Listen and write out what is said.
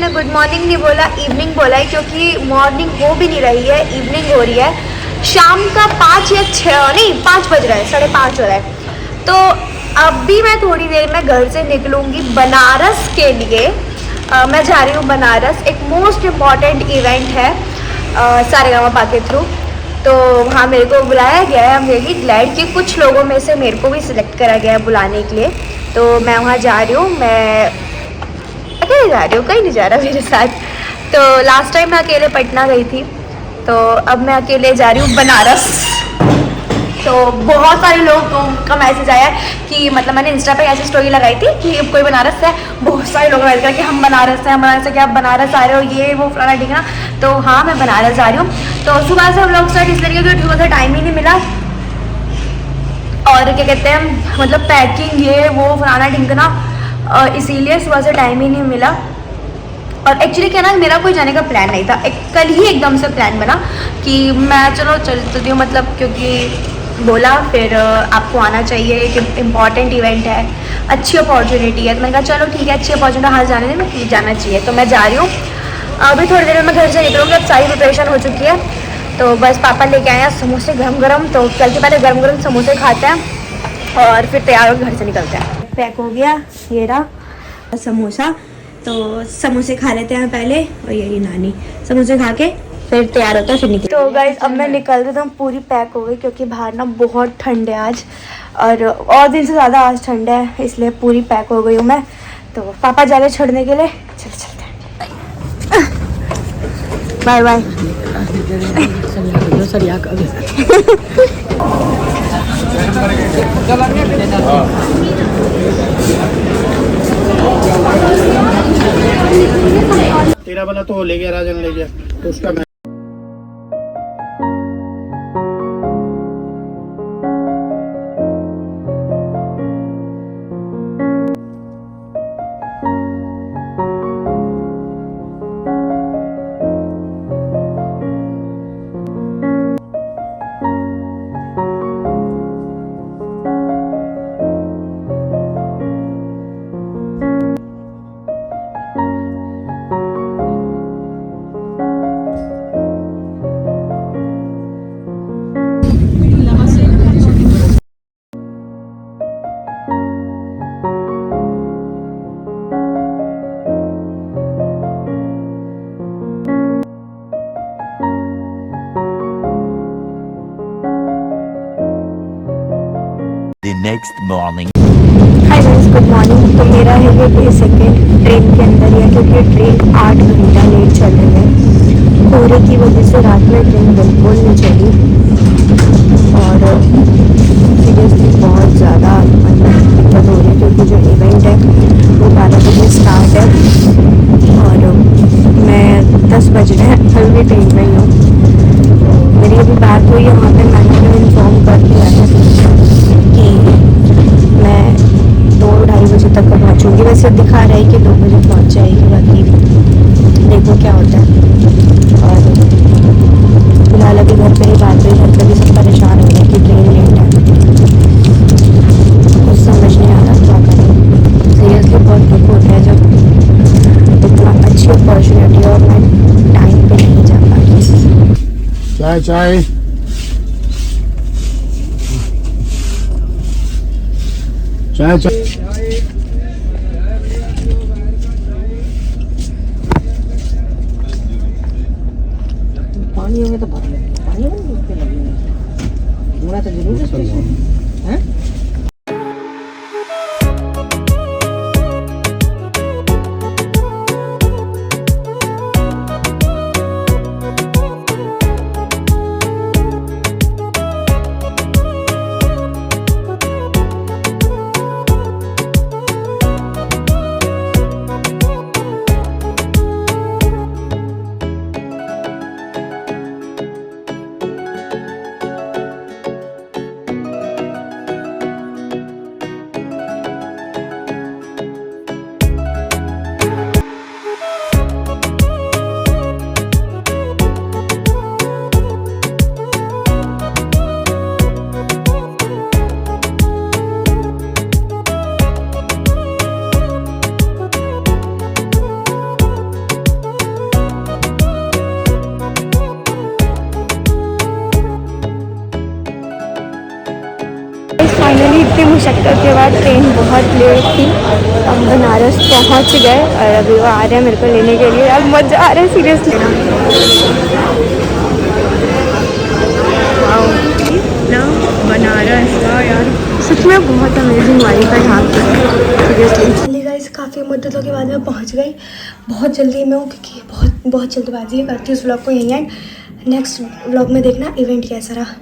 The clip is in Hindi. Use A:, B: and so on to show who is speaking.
A: मैंने गुड मॉर्निंग नहीं बोला, इवनिंग बोला है, क्योंकि मॉर्निंग हो भी नहीं रही है, इवनिंग हो रही है। शाम का 5 या 6 नहीं 5 बज रहा है, 5:30 हो रहा है। तो अभी मैं थोड़ी देर में घर से निकलूँगी बनारस के लिए। मैं जा रही हूँ बनारस, एक मोस्ट इम्पॉर्टेंट इवेंट है सारेगामा के थ्रू। तो वहाँ मेरे को बुलाया गया है। आई एम रियली ग्लैड कि कुछ लोगों में से मेरे को भी सिलेक्ट करा गया है बुलाने के लिए। तो मैं वहाँ जा रही हूँ, मैं अकेले जा रही हूँ, कहीं नहीं जा रहा मेरे साथ। तो लास्ट टाइम मैं अकेले पटना गई थी, तो अब मैं अकेले जा रही हूँ बनारस। तो बहुत सारे लोगों का मैसेज आया कि मतलब मैंने इंस्टा पे ऐसी स्टोरी लगाई थी कि कोई बनारस से, बहुत सारे लोग मैसेज कर कि हम बनारस से, हम बनारस से, क्या आप बनारस आ रहे हो, ये वो फलाना ढिकना। तो हाँ, मैं बनारस जा रही हूँ। तो सुबह से हम लोग स्टार्ट इसलिए क्योंकि थोड़ा सा टाइम ही नहीं मिला, और क्या कहते हैं मतलब पैकिंग ये वो फलाना ढिंकना, इसीलिए सुबह से टाइम ही नहीं मिला। और एक्चुअली क्या ना, मेरा कोई जाने का प्लान नहीं था, कल ही एकदम से प्लान बना कि मैं चलो चलती हूँ, मतलब क्योंकि बोला फिर आपको आना चाहिए, एक इम्पॉर्टेंट इवेंट है, अच्छी अपॉर्चुनिटी है। तो मैंने कहा चलो ठीक है, अच्छी अपॉर्चुनिटी हाथ जाने में जाना चाहिए। तो मैं जा रही हूँ, अभी थोड़ी देर में मैं घर से निकलूँगी, अब सारी प्रिपरेशन हो चुकी है। तो बस पापा लेके आए हैं समोसे गरम गरम, तो चल के पहले गरम गरम समोसे खाते हैं और फिर तैयार होकर घर से निकलते हैं। पैक हो गया ये रहा समोसा, तो समोसे खा लेते हैं पहले, और यही नानी समोसे खा के फिर तैयार होता है, फिर निकल। तो गाइस अब मैं निकल रही हूँ, पूरी पैक हो गई क्योंकि बाहर ना बहुत ठंड है आज, और दिन से ज़्यादा आज ठंड है, इसलिए पूरी पैक हो गई हूँ मैं। तो पापा जा रहे छोड़ने के लिए, चलो चलते हैं, बाय बाय।
B: तेरा वाला तो ले गया, राजन ले गया, तो उसका
C: The next morning.
A: Hi guys, good morning. तो मेरा है ये डे सेकेंड ट्रेन के अंदर ही है, क्योंकि ट्रेन 8 घंटा लेट चल रही है। कोहरे की वजह से रात में ट्रेन बिल्कुल नहीं चली, और सीरियसली बहुत ज़्यादा मतलब दिक्कत हो रही है, क्योंकि जो इवेंट है वो 12 बजे स्टार्ट है, और मैं 10 बज रहे हैं, अभी भी ट्रेन में ही हूँ। मेरी अभी बात हुई है वहाँ पर, मैंने इन्फॉर्म कर दिया है कि मैं 2-2:30 बजे तक पहुँचूँगी। वैसे दिखा रहा है कि 2 बजे पहुँच जाएगी, बाकी देखो क्या होता है। और फिलहाल अभी घर पे ही बात हुई, घर पे भी सब परेशान हो रहे हैं कि ट्रेन लेट है, कुछ समझ नहीं आ रहा क्या करें। सीरियसली बहुत दुख होता है जब इतना अच्छी अपॉर्चुनिटी और मैं टाइम पे नहीं जा पा रही।
B: चाय चाय चाय चाय
D: पानी होंगे तो भर लेंगे, पानी होंगे लगेंगे, तो जरूर है।
A: मुशक्क़त के बाद ट्रेन बहुत लेट थी। हम बनारस पहुंच गए और अभी वो आ रहे हैं मेरे को लेने के लिए। अब मज़ा आ रहा है सीरियसली ना। बनारस का यार सच में बहुत अमेजिंग वाइब है यहाँ पे सीरियसली। गाइस काफ़ी मुद्दतों के बाद मैं पहुँच गई। बहुत जल्दी मैं हूँ क्योंकि बहुत जल्दबाजी है। करती हूँ इस व्लॉग को यहीं एंड नेक्स्ट व्लॉग में देखना इवेंट कैसा रहा।